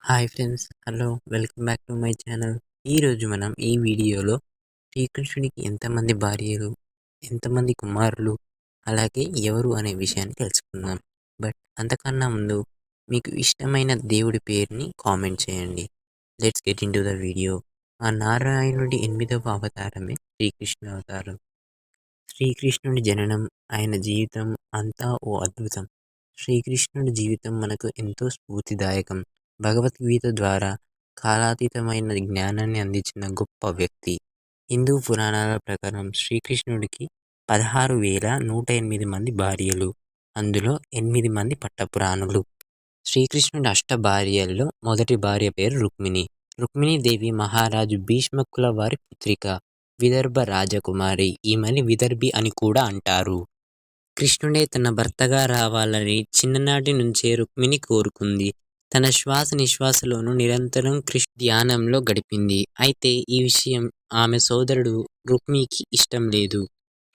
Hi friends. Hello. Welcome back to my channel. ఈరోజు మనం ఈ వీడియోలో శ్రీకృష్ణుడికి ఎంతమంది భార్యలు, ఎంతమంది కుమారులు, అలాగే ఎవరు అనే విషయాన్ని తెలుసుకుందాం. బట్ అంతకన్నా ముందు మీకు ఇష్టమైన దేవుడి పేరుని కామెంట్ చేయండి. Let's get in to the video. ఆ నారాయణుడి 8వ అవతారమే శ్రీకృష్ణ అవతారం. శ్రీకృష్ణుడి జననం, ఆయన జీవితం అంతా ఓ అద్భుతం. శ్రీకృష్ణుడి జీవితం మనకు ఎంతో స్ఫూర్తిదాయకం. భగవద్గీత ద్వారా కాలాతీతమైన జ్ఞానాన్ని అందించిన గొప్ప వ్యక్తి. హిందూ పురాణాల ప్రకారం శ్రీకృష్ణుడికి 16,108 మంది భార్యలు, అందులో 8 మంది పట్టపురాణులు. శ్రీకృష్ణుడి అష్ట భార్యల్లో మొదటి భార్య పేరు రుక్మిణి. రుక్మిణీదేవి మహారాజు భీష్మకుల వారి పుత్రిక, విదర్భ రాజకుమారి. ఈమెని విదర్భి అని కూడా అంటారు. కృష్ణుడే తన భర్తగా రావాలని చిన్ననాటి నుంచే రుక్మిణి కోరుకుంది. తన శ్వాస నిశ్వాసలోనూ నిరంతరం కృష్ణ ధ్యానంలో గడిపింది. అయితే ఈ విషయం ఆమె సోదరుడు రుక్మికి ఇష్టం లేదు.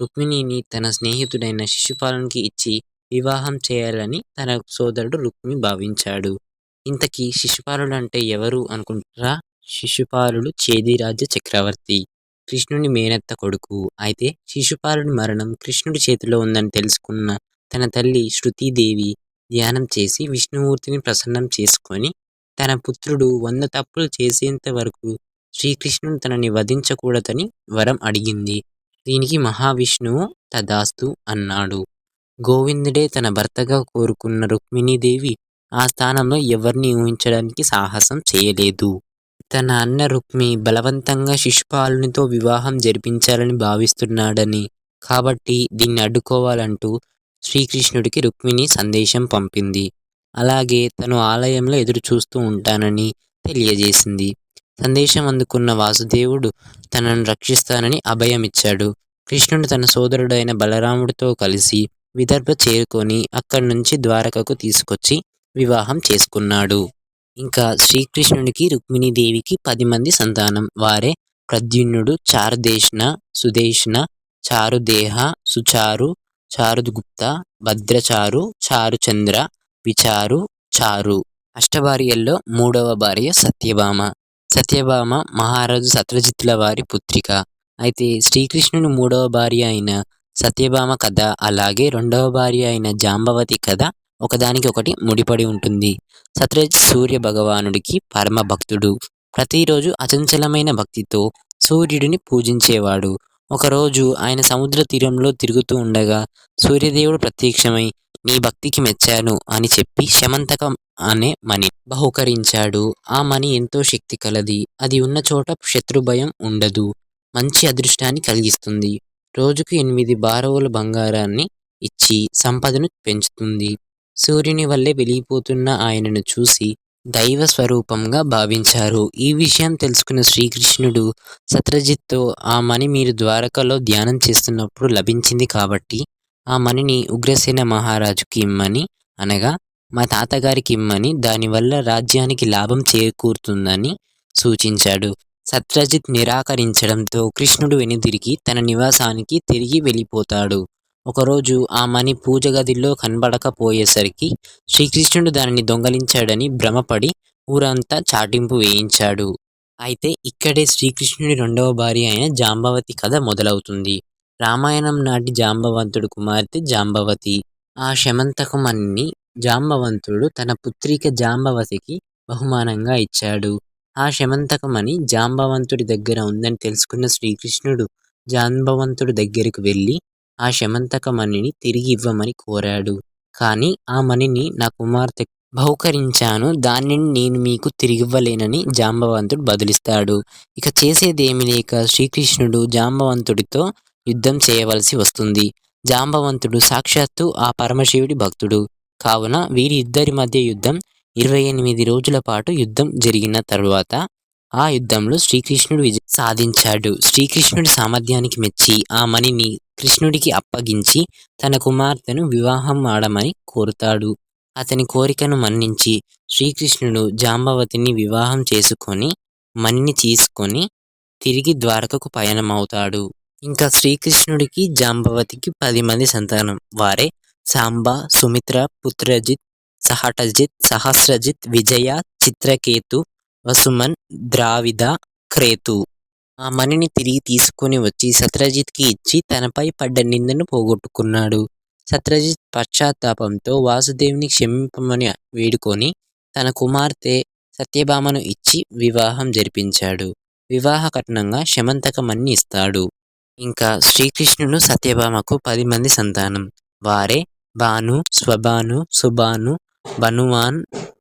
రుక్మిణిని తన స్నేహితుడైన శిశుపాలునికి ఇచ్చి వివాహం చేయాలని తన సోదరుడు రుక్మి భావించాడు. ఇంతకీ శిశుపాలుడు అంటే ఎవరు అనుకుంటారా? శిశుపాలుడు చేదిరాజ్య చక్రవర్తి, కృష్ణుని మేనత్త కొడుకు. అయితే శిశుపాలుడి మరణం కృష్ణుడి చేతిలో ఉందని తెలుసుకున్న తన తల్లి శృతీదేవి ధ్యానం చేసి విష్ణుమూర్తిని ప్రసన్నం చేసుకొని తన పుత్రుడు 100 తప్పులు చేసేంత వరకు శ్రీకృష్ణుడు తనని వధించకూడదని వరం అడిగింది. దీనికి మహావిష్ణువు తదాస్తు అన్నాడు. గోవిందుడే తన భర్తగా కోరుకున్న రుక్మిణీదేవి ఆ స్థానంలో ఎవరిని ఊహించడానికి సాహసం చేయలేదు. తన అన్న రుక్మి బలవంతంగా శిశుపాలునితో వివాహం జరిపించాలని భావిస్తున్నాడని, కాబట్టి దీన్ని అడ్డుకోవాలంటూ శ్రీకృష్ణుడికి రుక్మిణి సందేశం పంపింది. అలాగే తను ఆలయంలో ఎదురు చూస్తూ ఉంటానని తెలియజేసింది. సందేశం అందుకున్న వాసుదేవుడు తనను రక్షిస్తానని అభయమిచ్చాడు. కృష్ణుడు తన సోదరుడైన బలరాముడితో కలిసి విదర్భ చేరుకొని అక్కడి నుంచి ద్వారకకు తీసుకొచ్చి వివాహం చేసుకున్నాడు. ఇంకా శ్రీకృష్ణునికి రుక్మిణీదేవికి 10 మంది సంతానం. వారే ప్రద్యుమ్నుడు, చారుదేష్ణ, సుదేష్ణ, చారుదేహ, సుచారు, చారుగుప్త, భద్రచారు, చారుచంద్ర, విచారు, చారు. అష్టభార్యల్లో 3వ భార్య సత్యభామ. సత్యభామ మహారాజు సత్రజిత్తుల వారి పుత్రిక. అయితే శ్రీకృష్ణుని 3వ భార్య అయిన సత్యభామ కథ, అలాగే 2వ భార్య అయిన జాంబవతి కథ ఒకదానికి ఒకటి ముడిపడి ఉంటుంది. సత్రజిత్ సూర్య భగవానుడికి పరమ భక్తుడు. ప్రతిరోజు అచంచలమైన భక్తితో సూర్యుడిని పూజించేవాడు. ఒకరోజు ఆయన సముద్ర తీరంలో తిరుగుతూ ఉండగా సూర్యదేవుడు ప్రత్యక్షమై నీ భక్తికి మెచ్చాను అని చెప్పి శమంతకం అనే మణి బహుకరించాడు. ఆ మణి ఎంతో శక్తి కలది. అది ఉన్న చోట శత్రుభయం ఉండదు, మంచి అదృష్టాన్ని కలిగిస్తుంది. రోజుకు 8 బారవుల బంగారాన్ని ఇచ్చి సంపదను పెంచుతుంది. సూర్యుని వల్లే వెలిగిపోతున్న ఆయనను చూసి దైవ స్వరూపంగా భావించారు. ఈ విషయం తెలుసుకున్న శ్రీకృష్ణుడు సత్రజిత్తో ఆ మణి మీరు ద్వారకలో ధ్యానం చేస్తున్నప్పుడు లభించింది కాబట్టి ఆ మణిని ఉగ్రసేన మహారాజుకి ఇమ్మని, అనగా మా తాతగారికి ఇమ్మని, దానివల్ల రాజ్యానికి లాభం చేకూరుతుందని సూచించాడు. సత్రజిత్ నిరాకరించడంతో కృష్ణుడు వెనుదిరిగి తన నివాసానికి తిరిగి వెళ్ళిపోతాడు. ఒకరోజు ఆ మణి పూజ గదిలో కనబడకపోయేసరికి శ్రీకృష్ణుడు దానిని దొంగలించాడని భ్రమపడి ఊరంతా చాటింపు వేయించాడు. అయితే ఇక్కడే శ్రీకృష్ణుడి 2వ భార్య అయిన జాంబవతి కథ మొదలవుతుంది. రామాయణం నాటి జాంబవంతుడు కుమార్తె జాంబవతి. ఆ శమంతకమణిని జాంబవంతుడు తన పుత్రిక జాంబవతికి బహుమానంగా ఇచ్చాడు. ఆ శమంతకమణి జాంబవంతుడి దగ్గర ఉందని తెలుసుకున్న శ్రీకృష్ణుడు జాంబవంతుడి దగ్గరికి వెళ్ళి ఆ శమంతకమణిని తిరిగి ఇవ్వమని కోరాడు. కానీ ఆ మణిని నా కుమార్తె బహుకరించాను, దానిని నేను మీకు తిరిగివ్వలేనని జాంబవంతుడు బదులిస్తాడు. ఇక చేసేదేమీ లేక శ్రీకృష్ణుడు జాంబవంతుడితో యుద్ధం చేయవలసి వస్తుంది. జాంబవంతుడు సాక్షాత్తు ఆ పరమశివుడి భక్తుడు కావున వీరి ఇద్దరి మధ్య యుద్ధం 28 రోజుల పాటు యుద్ధం జరిగిన తరువాత ఆ యుద్ధంలో శ్రీకృష్ణుడు విజయం సాధించాడు. శ్రీకృష్ణుడి సామర్థ్యానికి మెచ్చి ఆ మణిని కృష్ణుడికి అప్పగించి తన కుమార్తెను వివాహం ఆడమని కోరుతాడు. అతని కోరికను మన్నించి శ్రీకృష్ణుడు జాంబవతిని వివాహం చేసుకొని మణిని తీసుకొని తిరిగి ద్వారకకు పయనమవుతాడు. ఇంకా శ్రీకృష్ణుడికి జాంబవతికి 10 మంది సంతానం. వారే సాంబ, సుమిత్ర, పుత్రజిత్, సహటజిత్, సహస్రజిత్, విజయ, చిత్రకేతు, వసుమన్, ద్రావిద, క్రేతు. ఆ మణిని తిరిగి తీసుకొని వచ్చి సత్రజిత్‌కి ఇచ్చి తనపై పడ్డ నిందను పోగొట్టుకున్నాడు. సత్రజిత్ పశ్చాత్తాపంతో వాసుదేవుని క్షమింపమని వేడుకొని తన కుమార్తె సత్యభామను ఇచ్చి వివాహం జరిపించాడు. వివాహ కట్నంగా శమంతకమణిని ఇస్తాడు. ఇంకా శ్రీకృష్ణుడు సత్యభామకు 10 మంది సంతానం. వారే భాను, స్వభాను, సుభాను, బనుమాన్,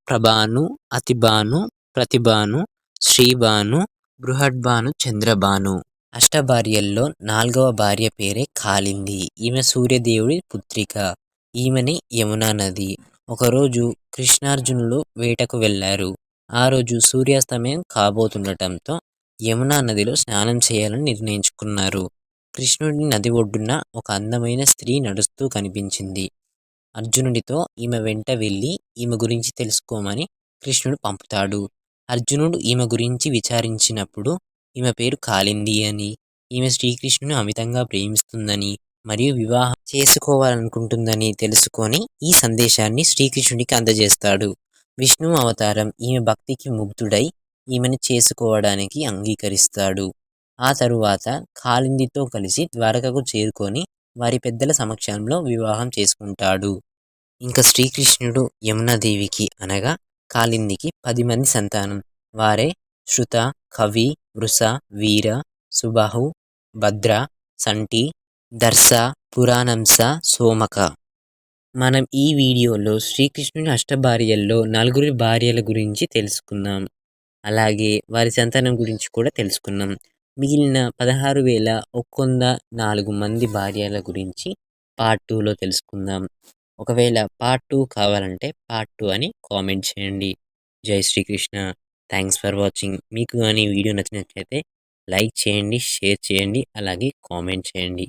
ప్రభాను, అతిభాను, ప్రతిభాను, శ్రీభాను, బృహద్భాను, చంద్రభాను. అష్టభార్యల్లో 4వ భార్య పేరే కాళింది. ఈమె సూర్యదేవుడి పుత్రిక. ఈమెనే యమునా నది. ఒకరోజు కృష్ణార్జునులు వేటకు వెళ్లారు. ఆ రోజు సూర్యాస్తమయం కాబోతుండటంతో యమునా నదిలో స్నానం చేయాలని నిర్ణయించుకున్నారు. కృష్ణుడి నది ఒడ్డున ఒక అందమైన స్త్రీ నడుస్తూ కనిపించింది. అర్జునుడితో ఈమె వెంట వెళ్ళి ఈమె గురించి తెలుసుకోమని కృష్ణుడు పంపుతాడు. అర్జునుడు ఈమె గురించి విచారించినప్పుడు ఈమె పేరు కాళింది అని, ఈమె శ్రీకృష్ణుని అమితంగా ప్రేమిస్తుందని మరియు వివాహం చేసుకోవాలనుకుంటుందని తెలుసుకొని ఈ సందేశాన్ని శ్రీకృష్ణుడికి అందజేస్తాడు. విష్ణువు అవతారం ఈమె భక్తికి ముగ్ధుడై ఈమెను చేసుకోవడానికి అంగీకరిస్తాడు. ఆ తరువాత కాళిందితో కలిసి ద్వారకకు చేరుకొని వారి పెద్దల సమక్షంలో వివాహం చేసుకుంటాడు. ఇంకా శ్రీకృష్ణుడు యమునాదేవికి అనగా కాళిందికి 10 మంది సంతానం. వారే శృత, కవి, వృష, వీర, సుబాహు, భద్ర, సంటి, దర్శ, పురాణంస, సోమక. మనం ఈ వీడియోలో శ్రీకృష్ణుని అష్టభార్యల్లో 4 భార్యల గురించి తెలుసుకున్నాం. అలాగే వారి సంతానం గురించి కూడా తెలుసుకున్నాం. మిగిలిన 16,104 మంది భార్యల గురించి పార్ట్ 2లో తెలుసుకుందాం. ఒకవేళ పార్ట్ 2 కావాలంటే పార్ట్ 2 అని కామెంట్ చేయండి. జై శ్రీకృష్ణ. Thanks for watching. మీకు కానీ వీడియో నచ్చినట్లయితే లైక్ చేయండి, షేర్ చేయండి, అలాగే కామెంట్ చేయండి.